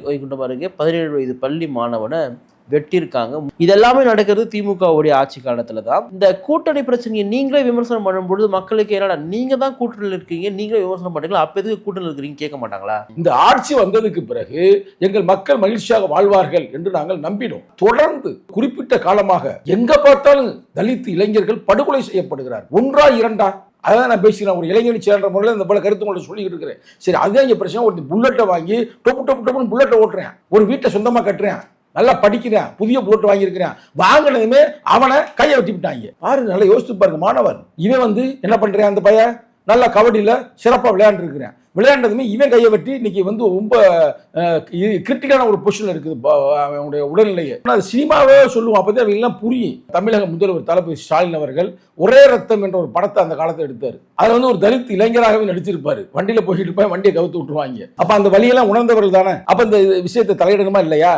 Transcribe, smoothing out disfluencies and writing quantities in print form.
வைகுண்டம் அருகே 17 வயது பள்ளி மாணவனை வெட்டியிருக்காங்க. இதெல்லாமே நடக்கிறது திமுகவுடைய ஆட்சி காலத்துல தான். இந்த கூட்டணி பிரச்சனையை நீங்களே விமர்சனம் பண்ணும்பொழுது மக்களுக்கு என்னடா நீங்க தான் கூட்டணியில் இருக்கீங்க, நீங்களே விமர்சனம் பண்றீங்களா, அப்ப எதுக்கு கூட்டணியில் இருக்கிறீங்க கேட்க மாட்டாங்களா? இந்த ஆட்சி வந்ததுக்கு பிறகு எங்கள் மக்கள் மகிழ்ச்சியாக வாழ்வார்கள் என்று நாங்கள் நம்பினோம். தொடர்ந்து குறிப்பிட்ட காலமாக எங்க பார்த்தாலும் தலித் இளைஞர்கள் படுகொலை செய்யப்படுகிறார். ஒன்றா இரண்டா? அதான் நான் பேசுகிறேன். ஒரு இளைஞர் சேர்ந்த முறையில் இந்த போல கருத்து உங்களை சொல்லிக்கிட்டு இருக்கிறேன். சரி, அதுதான் இங்கே பிரச்சனை. ஒரு புல்லட்டை வாங்கி டொப்பு டொப்பு டொப்புன்னு புல்லட்டை ஓட்டுறேன், ஒரு வீட்டை சொந்தமாக கட்டுறேன், நல்லா படிக்கிறேன், புதிய புல்லட் வாங்கியிருக்கிறேன், வாங்கினதுமே அவனை கையை வெட்டி விட்டாங்க. பாருங்க, நல்லா யோசித்து பாருங்க. மாணவன் இவன் என்ன பண்றேன், அந்த பையன் நல்லா கபடியில் சிறப்பாக விளையாண்டு இருக்கிறேன், விளையாண்டதுமே இவன் கையை வெட்டி இன்னைக்கு ரொம்ப கிரிட்டிக்கலான ஒரு பொசிஷன் இருக்குது அவனுடைய உடல்நிலையை. அது சினிமாவே சொல்லுவோம், அப்போதான் அவங்க எல்லாம் புரியும். தமிழக முதல்வர் தளபதி ஸ்டாலின் அவர்கள் ஒரே ரத்தம் என்ற ஒரு படத்தை அந்த காலத்தை எடுத்தார். அதில் ஒரு தலித் இளைஞராகவே நடிச்சிருப்பாரு. வண்டியில் போயிட்டு இருப்பாங்க, வண்டியை கவுத்து விட்டுருவாங்க. அப்போ அந்த வழியெல்லாம் உணர்ந்தவர்கள் தானே. அப்போ இந்த விஷயத்தை தலையிடணுமா இல்லையா?